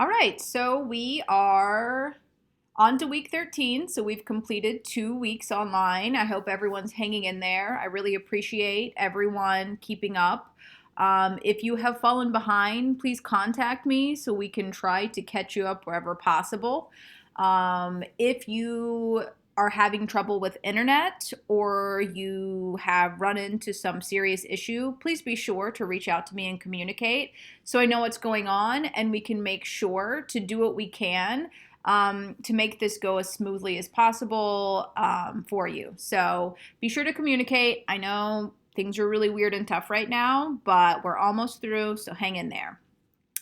All right, so we are on to week 13. So we've completed 2 weeks online. I hope everyone's hanging in there. I really appreciate everyone keeping up. If you have fallen behind, please contact me so we can try to catch you up wherever possible. If you are having trouble with internet or you have run into some serious issue, please be sure to reach out to me and communicate so I know what's going on and we can make sure to do what we can to make this go as smoothly as possible for you. So be sure to communicate. I know things are really weird and tough right now, but we're almost through, so hang in there.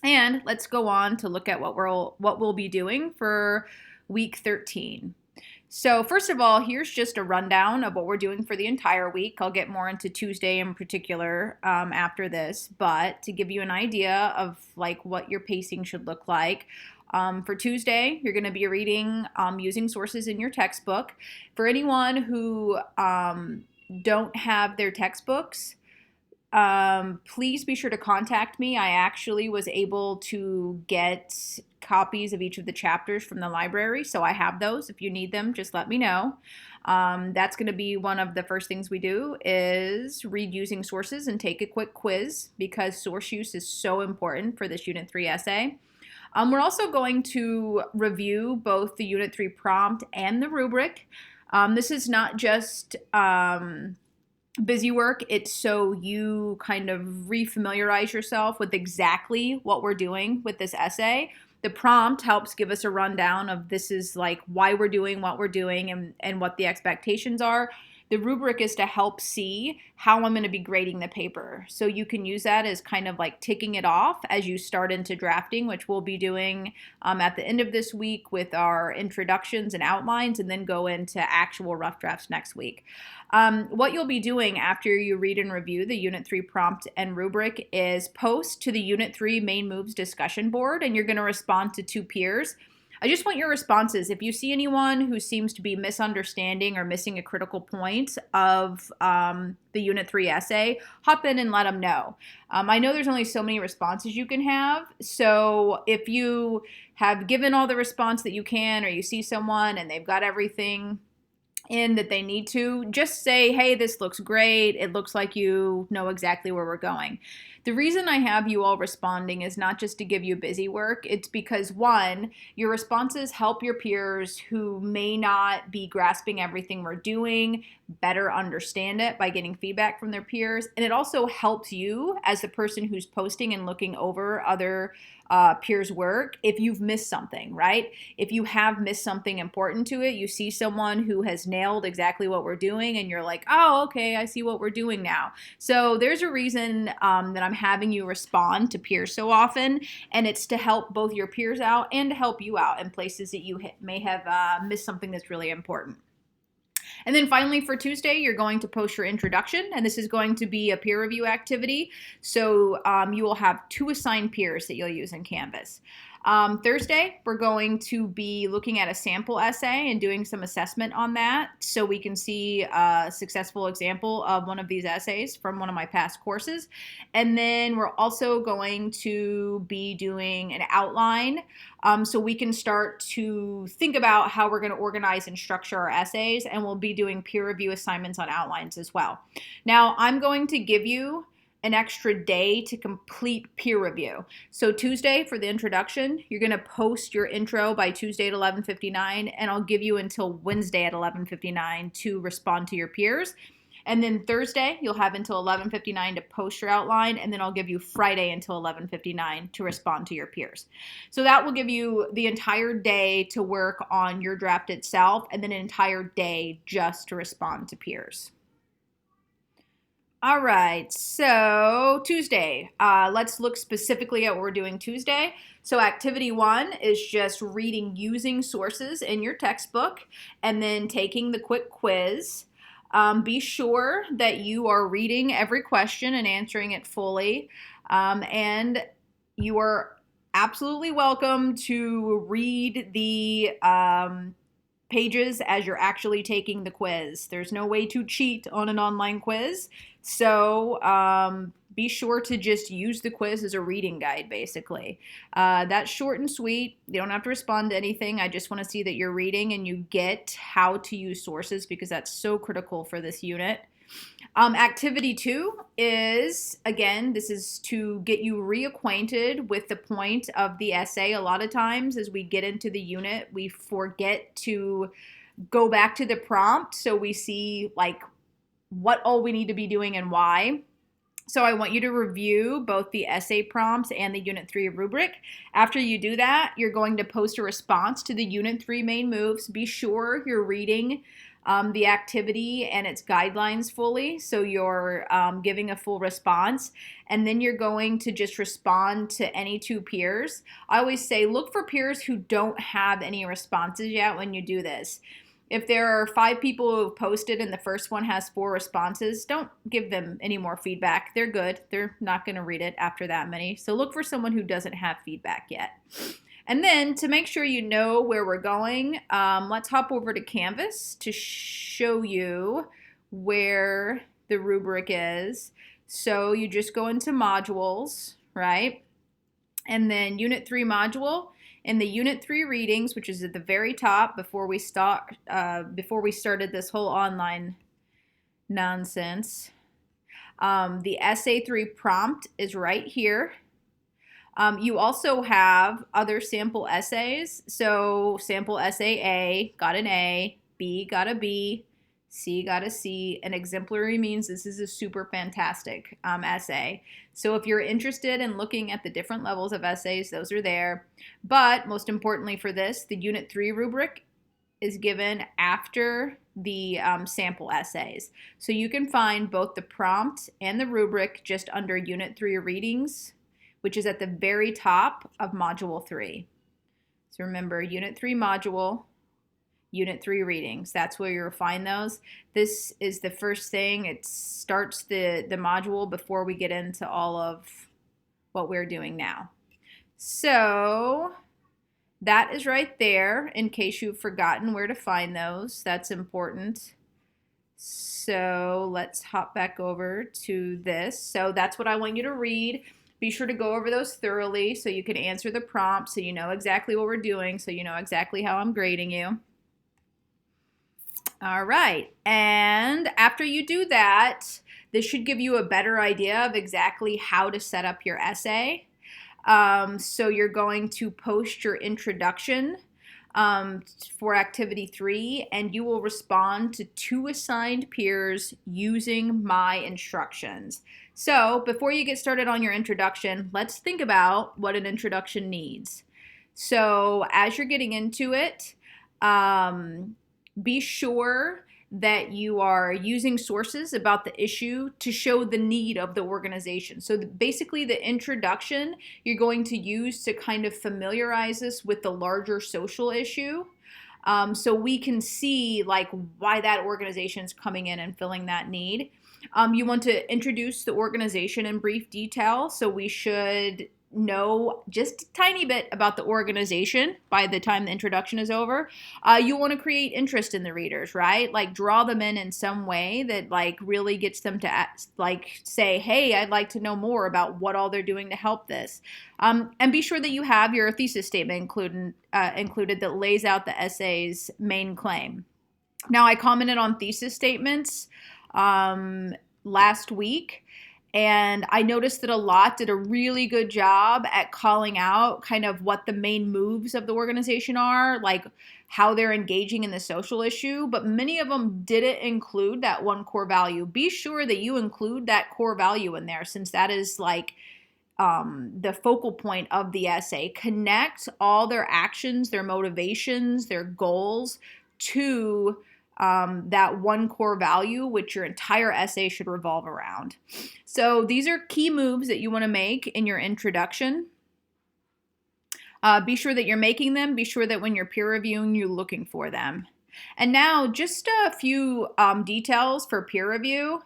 And let's go on to look at what we'll be doing for week 13. So first of all, here's just a rundown of what we're doing for the entire week. I'll get more into Tuesday in particular after this, but to give you an idea of like what your pacing should look like. For Tuesday, you're going to be reading using sources in your textbook. For anyone who don't have their textbooks, please be sure to contact me. I actually was able to get copies of each of the chapters from the library, so I have those. If you need them, just let me know. That's going to be one of the first things we do is read using sources and take a quick quiz because source use is so important for this Unit 3 essay. We're also going to review both the Unit 3 prompt and the rubric. This is not just busy work, it's so you kind of refamiliarize yourself with exactly what we're doing with this essay. The prompt helps give us a rundown of this is like why we're doing what we're doing and what the expectations are. The rubric is to help see how I'm going to be grading the paper. So you can use that as kind of like ticking it off as you start into drafting, which we'll be doing at the end of this week with our introductions and outlines, and then go into actual rough drafts next week. What you'll be doing after you read and review the Unit 3 prompt and rubric is post to the Unit 3 main moves discussion board, and you're going to respond to two peers. I just want your responses. If you see anyone who seems to be misunderstanding or missing a critical point of the Unit 3 essay, hop in and let them know. I know there's only so many responses you can have, so if you have given all the response that you can, or you see someone and they've got everything in that they need to, just say, hey, this looks great. It looks like you know exactly where we're going. The reason I have you all responding is not just to give you busy work. It's because, one, your responses help your peers who may not be grasping everything we're doing better understand it by getting feedback from their peers. And it also helps you as the person who's posting and looking over other peers' work if you've missed something, right? If you have missed something important to it, you see someone who has nailed exactly what we're doing and you're like, oh, okay, I see what we're doing now. So there's a reason that I'm having you respond to peers so often, and it's to help both your peers out and to help you out in places that you may have missed something that's really important. And then finally for Tuesday, you're going to post your introduction, and this is going to be a peer review activity. So you will have two assigned peers that you'll use in Canvas. Thursday, we're going to be looking at a sample essay and doing some assessment on that so we can see a successful example of one of these essays from one of my past courses. And then we're also going to be doing an outline so we can start to think about how we're going to organize and structure our essays, and we'll be doing peer review assignments on outlines as well. Now, I'm going to give you an extra day to complete peer review. So Tuesday for the introduction, you're going to post your intro by Tuesday at 11:59, and I'll give you until Wednesday at 11:59 to respond to your peers. And then Thursday, you'll have until 11:59 to post your outline, and then I'll give you Friday until 11:59 to respond to your peers. So that will give you the entire day to work on your draft itself, and then an entire day just to respond to peers. All right, so Tuesday, let's look specifically at what we're doing Tuesday. So activity 1 is just reading using sources in your textbook and then taking the quick quiz. Be sure that you are reading every question and answering it fully, and you are absolutely welcome to read the pages as you're actually taking the quiz. There's no way to cheat on an online quiz. So be sure to just use the quiz as a reading guide, basically. That's short and sweet. You don't have to respond to anything. I just want to see that you're reading and you get how to use sources, because that's so critical for this unit. Activity 2 is, again, this is to get you reacquainted with the point of the essay. A lot of times as we get into the unit, we forget to go back to the prompt so we see like what all we need to be doing and why. So I want you to review both the essay prompts and the Unit 3 rubric. After you do that, you're going to post a response to the Unit 3 main moves. Be sure you're reading the activity and its guidelines fully, so you're giving a full response, and then you're going to just respond to any 2 peers. I always say look for peers who don't have any responses yet when you do this. If there are 5 people who have posted and the first one has 4 responses, don't give them any more feedback. They're good. They're not going to read it after that many. So look for someone who doesn't have feedback yet. And then to make sure you know where we're going, let's hop over to Canvas to show you where the rubric is. So you just go into modules, right? And then Unit 3 module. In the Unit 3 readings, which is at the very top before we started this whole online nonsense, the Essay 3 prompt is right here. You also have other sample essays. So sample essay A got an A, B got a B, C got a C, and exemplary means this is a super fantastic essay. So if you're interested in looking at the different levels of essays, those are there. But most importantly for this, the Unit 3 rubric is given after the sample essays. So you can find both the prompt and the rubric just under Unit 3 readings, which is at the very top of Module 3. So remember, Unit 3 module, Unit 3 readings. That's where you'll find those. This is the first thing. It starts the module before we get into all of what we're doing now. So that is right there in case you've forgotten where to find those. That's important. So let's hop back over to this. So that's what I want you to read. Be sure to go over those thoroughly so you can answer the prompt, so you know exactly what we're doing, so you know exactly how I'm grading you. All right, and after you do that, this should give you a better idea of exactly how to set up your essay. So you're going to post your introduction for activity 3, and you will respond to 2 assigned peers using my instructions. So before you get started on your introduction, let's think about what an introduction needs. So as you're getting into it, be sure that you are using sources about the issue to show the need of the organization. So basically the introduction you're going to use to kind of familiarize us with the larger social issue, so we can see like why that organization is coming in and filling that need. You want to introduce the organization in brief detail, so we should know just a tiny bit about the organization by the time the introduction is over. You want to create interest in the readers, right? Like draw them in some way that like really gets them to like say, hey, I'd like to know more about what all they're doing to help this. And be sure that you have your thesis statement included that lays out the essay's main claim. Now, I commented on thesis statements last week, and I noticed that a lot did a really good job at calling out kind of what the main moves of the organization are, like how they're engaging in the social issue, but many of them didn't include that one core value. Be sure that you include that core value in there, since that is like the focal point of the essay. Connect all their actions, their motivations, their goals to that one core value, which your entire essay should revolve around. So these are key moves that you want to make in your introduction. Be sure that you're making them. Be sure that when you're peer reviewing, you're looking for them. And now just a few details for peer review.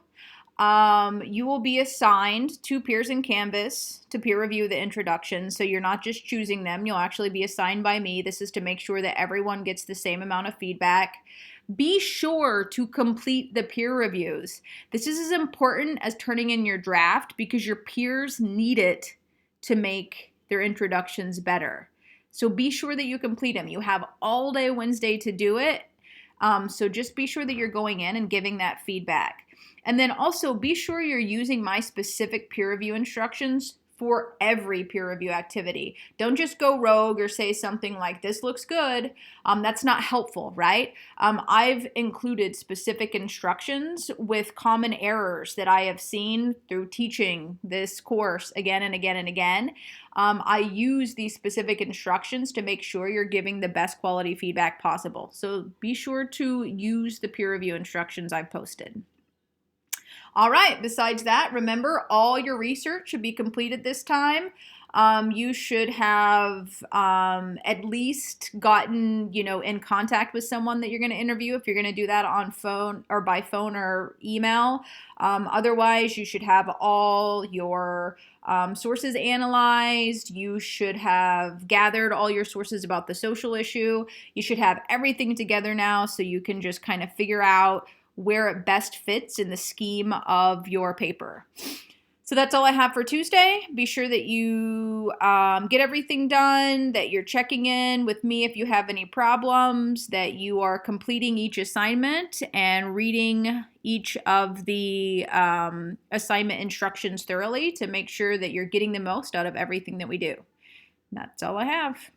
You will be assigned two peers in Canvas to peer review the introduction. So you're not just choosing them, you'll actually be assigned by me. This is to make sure that everyone gets the same amount of feedback. Be sure to complete the peer reviews. This is as important as turning in your draft because your peers need it to make their introductions better. So be sure that you complete them. You have all day Wednesday to do it. So just be sure that you're going in and giving that feedback. And then also be sure you're using my specific peer review instructions for every peer review activity. Don't just go rogue or say something like, this looks good. That's not helpful, right? I've included specific instructions with common errors that I have seen through teaching this course again and again and again. I use these specific instructions to make sure you're giving the best quality feedback possible. So be sure to use the peer review instructions I've posted. All right, besides that, remember all your research should be completed this time. You should have at least gotten, in contact with someone that you're going to interview if you're going to do that on phone or by phone or email. Otherwise, you should have all your sources analyzed. You should have gathered all your sources about the social issue. You should have everything together now so you can just kind of figure out where it best fits in the scheme of your paper. So that's all I have for Tuesday. Be sure that you get everything done, that you're checking in with me if you have any problems, that you are completing each assignment and reading each of the assignment instructions thoroughly to make sure that you're getting the most out of everything that we do. That's all I have.